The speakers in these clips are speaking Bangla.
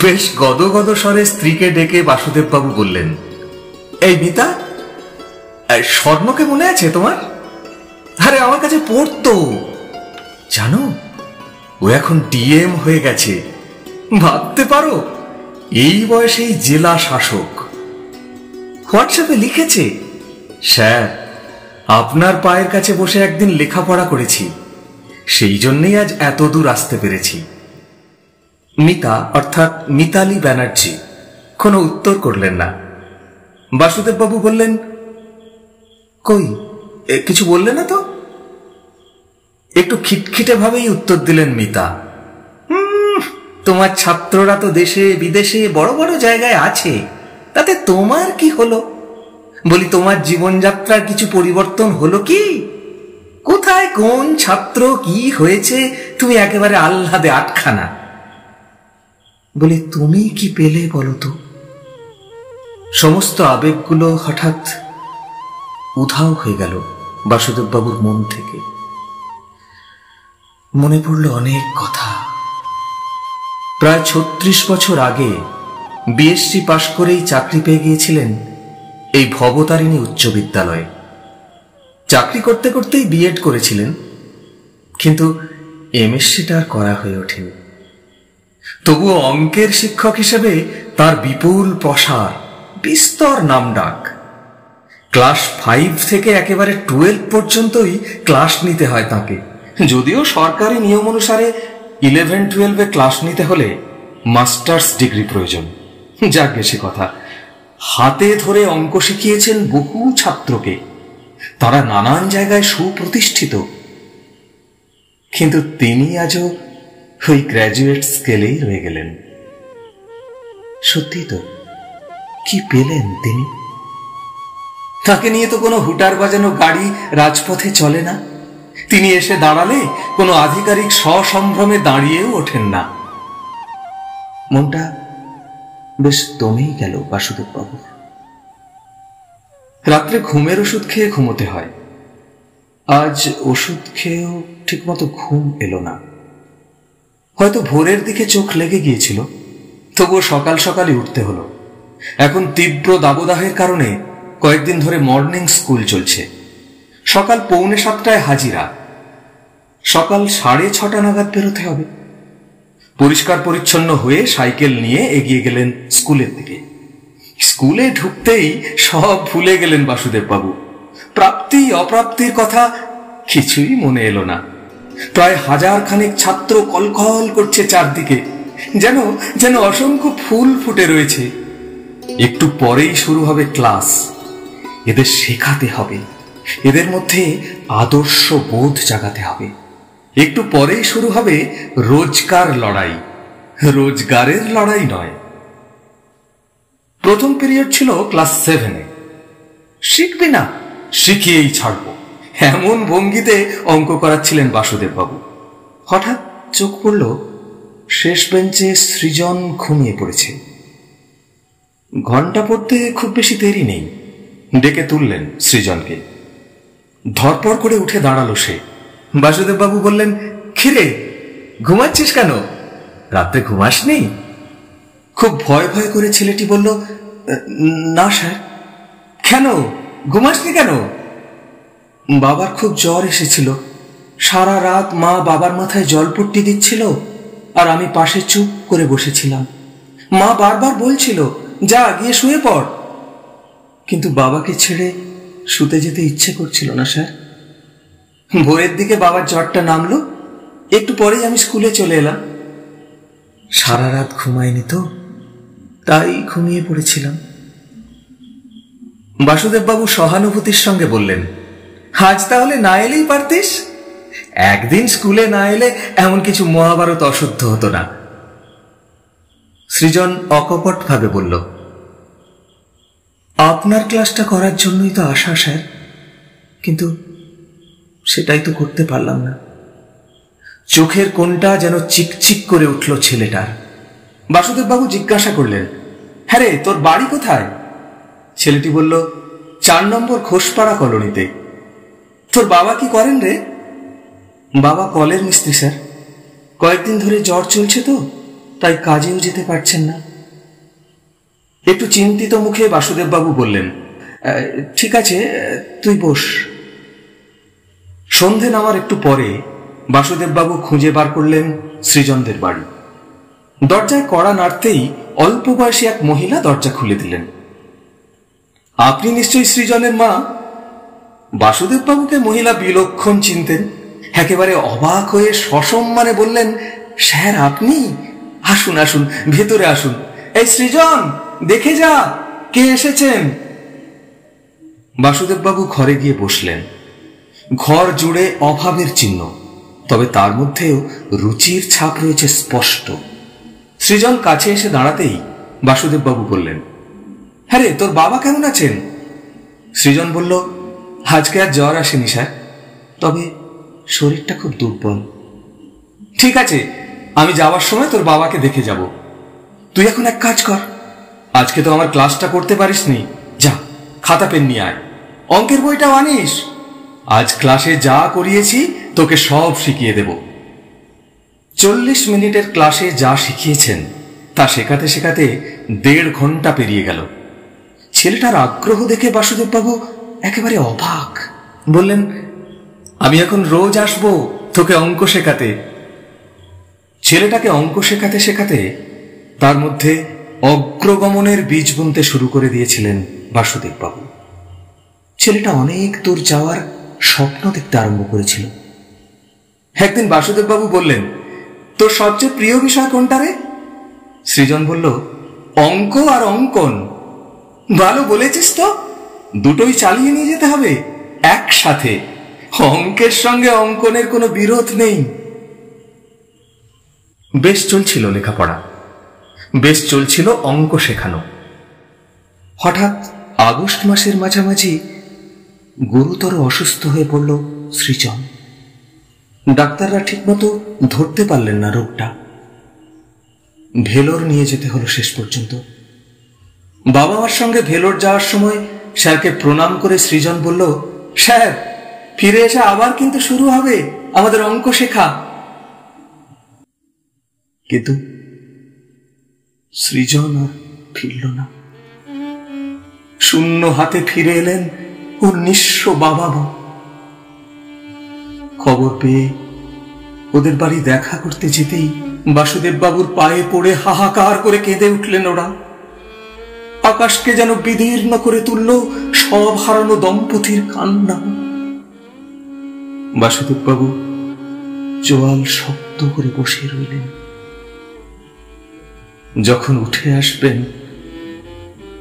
বেশ গদগদ স্বরে স্ত্রীকে ডেকে বাসুদেববাবু বললেন, এই মিতা, স্বর্ণকে মনে আছে তোমার? আরে আমার কাছে পড়তো জানো, ও এখন ডিএম হয়ে গেছে। ভাবতে পারো, এই বয়সেই জেলা শাসক। হোয়াটসঅ্যাপে লিখেছে, স্যার আপনার পায়ের কাছে বসে একদিন লেখাপড়া করেছি, সেই জন্যই আজ এত দূর আসতে পেরেছি। মিতা অর্থাৎ মিতালি ব্যানার্জি কোনো উত্তর করলেন না। বাসুদেববাবু বললেন, কই কিছু বললে না তো? একটু খিটখিটে ভাবেই উত্তর দিলেন মিতা, তোমার ছাত্ররা তো দেশে বিদেশে বড় বড় জায়গায় আছে, তাতে তোমার কি হলো? বলি, তোমার জীবনযাত্রার কিছু পরিবর্তন হলো কি? কোথায় কোন ছাত্র কি হয়েছে তুমি একেবারে আহ্লাদে আটখানা। বলি, তুমি কি পেলে বলো তো? সমস্ত আবেগগুলো হঠাৎ উধাও হয়ে গেল বাসুদেববাবুর মন থেকে। মনে পড়ল অনেক কথা। প্রায় ৩৬ বছর আগে বিএসসি পাশ করেই চাকরি পেয়ে গিয়েছিলেন এই ভবতারিণী উচ্চ বিদ্যালয়ে। চাকরি করতে করতেই বিএড করেছিলেন, কিন্তু এমএসসিটা আর করা হয়ে ওঠেনি। তবুও অঙ্কের শিক্ষক হিসেবে তার বিপুল প্রসার, বিস্তর নামডাক। ক্লাস 5 থেকে একেবারে 12 পর্যন্তই ক্লাস নিতে হয় তাকে, যদিও সরকারি নিয়ম অনুসারে 11-12 ক্লাস নিতে হলে মাস্টার্স ডিগ্রি প্রয়োজন। যাক বেশি কথা, হাতে ধরে অঙ্ক শিখিয়েছেন বহু ছাত্রকে, তারা নানান জায়গায় সুপ্রতিষ্ঠিত। কিন্তু তিনি আজও ওই গ্র্যাজুয়েট স্কেলেই রয়ে গেলেন। সত্যি তো, কি পেলেন তিনি? তাকে নিয়ে তো কোনো হুটার বাজানো গাড়ি রাজপথে চলে না। তিনি এসে দাঁড়ালে কোনো আধিকারিক সসম্ভ্রমে দাঁড়িয়েও ওঠেন না। মনটা বেশ দমেই গেল বাসুদেববাবু। রাত্রে ঘুমের ওষুধ খেয়ে ঘুমোতে হয়। আজ ওষুধ খেয়েও ঠিকমতো ঘুম এলো না। হয়তো ভোরের দিকে চোখ লেগে গিয়েছিল, তবুও সকাল সকালই উঠতে হলো। এখন তীব্র দাবদাহের কারণে কয়েকদিন ধরে মর্নিং স্কুল চলছে। সকাল 6:45 হাজিরা। সকাল 6:30 নাগাদ বেরোতে হবে। পরিষ্কার পরিচ্ছন্ন হয়ে সাইকেল নিয়ে এগিয়ে গেলেন স্কুলের দিকে। স্কুলে ঢুকতেই সব ভুলে গেলেন বাসুদেববাবু। প্রাপ্তি অপ্রাপ্তির কথা কিছুই মনে এলো না। প্রায় 1000 খানেক ছাত্র কলকল করছে চারদিকে, যেন যেন অসংখ্য ফুল ফুটে রয়েছে। একটু পরেই শুরু হবে ক্লাস। এদের শেখাতে হবে, এদের মধ্যে আদর্শ বোধ জাগাতে হবে। একটু পরেই শুরু হবে রোজকার লড়াই, রোজগারের লড়াই নয়। প্রথম পিরিয়ড ছিল ক্লাস 7-এ। শিখবি না, শিখিয়েই ছাড়বো, এমন ভঙ্গিতে অঙ্ক করাচ্ছিলেন বাসুদেববাবু। হঠাৎ চোখ পড়ল শেষ বেঞ্চে সৃজন ঘুমিয়ে পড়েছে। ঘন্টা পড়তে খুব বেশি দেরি নেই। ডেকে তুললেন সৃজনকে। ধরপড় করে উঠে দাঁড়ালো সে। বাসুদেববাবু বললেন, খিরে ঘুমাচ্ছিস কেন? রাত্রে ঘুমাসনি? খুব ভয় ভয় করে ছেলেটি বলল, না স্যার। কেন ঘুমাসনি কেন? বাবার খুব জ্বর এসেছিল। সারা রাত মা বাবার মাথায় জলপট্টি দিচ্ছিল, আর আমি পাশে চুপ করে বসেছিলাম। মা বারবার বলছিল, যা গিয়ে শুয়ে পড়, কিন্তু বাবাকে ছেড়ে শুতে যেতে ইচ্ছে করছিল না স্যার। ভোরের দিকে বাবার জ্বরটা নামলো, একটু পরেই আমি স্কুলে চলে এলাম। সারা রাত ঘুমায়নি তো, তাই ঘুমিয়ে পড়েছিলাম। বাসুদেববাবু সহানুভূতির সঙ্গে বললেন, আজ তাহলে না এলেই পারতিস। একদিন স্কুলে না এলে এমন কিছু মহাভারত অশুদ্ধ হতো না। সৃজন অকপট ভাবে বলল, আপনার ক্লাসটা করার জন্যই তো আসা স্যার, কিন্তু সেটাই তো করতে পারলাম না। চোখের কোণটা যেন চিকচিক করে উঠল ছেলেটার। বাসুদেববাবু জিজ্ঞাসা করলেন, হ্যাঁ রে, তোর বাড়ি কোথায়? ছেলেটি বলল, 4 নম্বর ঘোষপাড়া কলোনিতে। তোর বাবা কি করেন রে? বাবা কলের মিস্ত্রি স্যার। কয়েকদিন ধরে জ্বর চলছে তো, তাই কাজেও যেতে পারছেন না। একটু চিন্তিত মুখে বাসুদেববাবু বললেন, ঠিক আছে, তুই বস। সন্ধে নামার একটু পরে বাসুদেববাবু খুঁজে বার করলেন সৃজনদের বাড়ি। দরজায় কড়া নাড়তেই অল্প বয়সী এক মহিলা দরজা খুলে দিলেন। আপনি নিশ্চয়ই সৃজনের মা? বাসুদেববাবুকে মহিলা বিলক্ষণ চিনতেন। একেবারে অবাক হয়ে সসম্মানে বললেন, স্যার আপনি? আসুন আসুন, ভেতরে আসুন। এই সৃজন, দেখে যা কে এসেছেন। বাসুদেববাবু ঘরে গিয়ে বসলেন। ঘর জুড়ে অভাবের চিহ্ন, তবে তার মধ্যেও রুচির ছাপ রয়েছে স্পষ্ট। সৃজন কাছে এসে দাঁড়াতেই বাসুদেববাবু বললেন, হ্যাঁ রে, তোর বাবা কেমন আছেন? সৃজন বলল, আজকে আর জ্বর আসেনি স্যার, তবে শরীরটা খুব দুর্বল। ঠিক আছে, আমি যাওয়ার সময় তোর বাবাকে দেখে যাব। তুই এখন এক কাজ কর, আজকে তো আমার ক্লাসটা করতে পারিসনি, যা খাতা পেন নিয়ে আয়, অঙ্কের বইটাও আনিস। আজ ক্লাসে যা করিয়েছি তোকে সব শিখিয়ে দেব। 40 মিনিটের ক্লাসে যা শিখিয়েছেন তা শেখাতে শেখাতে 1.5 ঘন্টা পেরিয়ে গেল। ছেলেটার আগ্রহ দেখে বাসুদেববাবু একেবারে অবাক। বললেন, আমি এখন রোজ আসবো তোকে অঙ্ক শেখাতে। ছেলেটাকে অঙ্ক শেখাতে শেখাতে তার মধ্যে অগ্রগমনের বীজ বুনতে শুরু করে দিয়েছিলেন বাসুদেববাবু। ছেলেটা অনেক দূর যাওয়ার স্বপ্ন দেখতে আরম্ভ করেছিল। একদিন বাসুদেববাবু বললেন, তোর সবচেয়ে প্রিয় বিষয় কোনটা রে? সৃজন বলল, অঙ্ক আর অঙ্কন। ভালো বলেছিস তো, দুটোই চালিয়ে নিয়ে যেতে হবে একসাথে। অঙ্কের সঙ্গে অঙ্কনের কোনো বিরোধ নেই। বেশ চলছিল লেখাপড়া, বেশ চলছিল অঙ্ক শেখানো। হঠাৎ আগস্ট মাসের মাঝামাঝি গুরুতর অসুস্থ হয়ে পড়ল সৃজন। ডাক্তাররা ঠিকমতো ধরতে পারলেন না রোগটা। ভেলোর নিয়ে যেতে হলো শেষ পর্যন্ত। বাবা মার সঙ্গে ভেলোর যাওয়ার সময় স্যারকে প্রণাম করে সৃজন বলল, স্যার ফিরে এসে আবার কিন্তু শুরু হবে আমাদের অঙ্ক শেখা। কিন্তু সৃজন আর ফিরল না। শূন্য হাতে ফিরে এলেন ওর নিঃস্ব বাবা মা। খবর পেয়ে ওদের বাড়ি দেখা করতে যেতেই বাসুদেববাবুর পায়ে পড়ে হাহাকার করে কেঁদে উঠলেন ওরা। আকাশকে যেন বিদীর্ণ করে তুলল সব হারানো দম্পতির কান্না। বাসুদেববাবু চোয়াল শক্ত করে বসে রইলেন। যখন উঠে আসবেন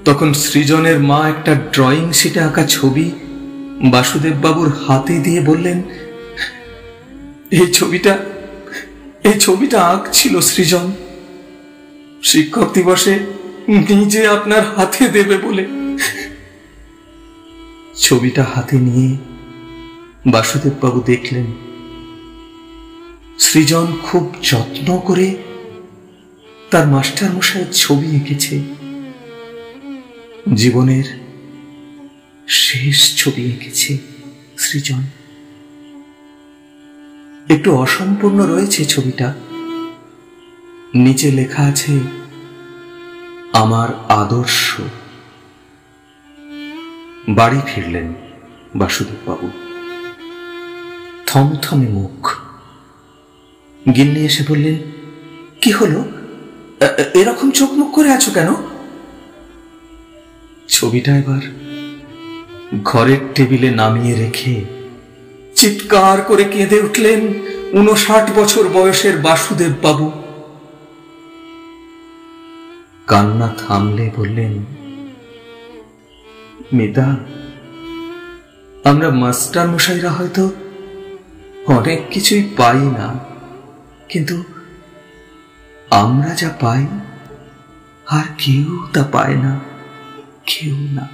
তখন সৃজনের মা একটা ড্রয়িং শিটে আঁকা ছবি বাসুদেববাবুর হাতে দিয়ে বললেন, এই ছবিটা আঁকছিল সৃজন শিক্ষক দিবসে নিজে আপনার হাতে দেবে বলে। ছবিটা হাতে নিয়ে বাসুদেববাবু দেখলেন সৃজন খুব যত্ন করে তার মাস্টার মশাইয়ের ছবি এঁকেছে। জীবনের শেষ ছবি এঁকেছে সৃজন। একটু অসম্পূর্ণ রয়েছে ছবিটা। নিচে লেখা আছে, আমার আদর্শ। বাড়ি ফিরলেন বাসুদেববাবু, থমথমে মুখ। গিন্নি এসে বললেন, কি হলো, এরকম চোখ মুখ করে আছো কেন? ছবিটা এবার ঘরের টেবিলে নামিয়ে রেখে চিৎকার করে কেঁদে উঠলেন 59 বছর বয়সের বাসুদেববাবু। কান্না থামলে বললেন, মিতা, আমরা মাস্টার মশাইরা হয়তো অনেক কিছুই পাই না, কিন্তু আমরা যা পাই আর কেউ তা পায় না, কেউ না।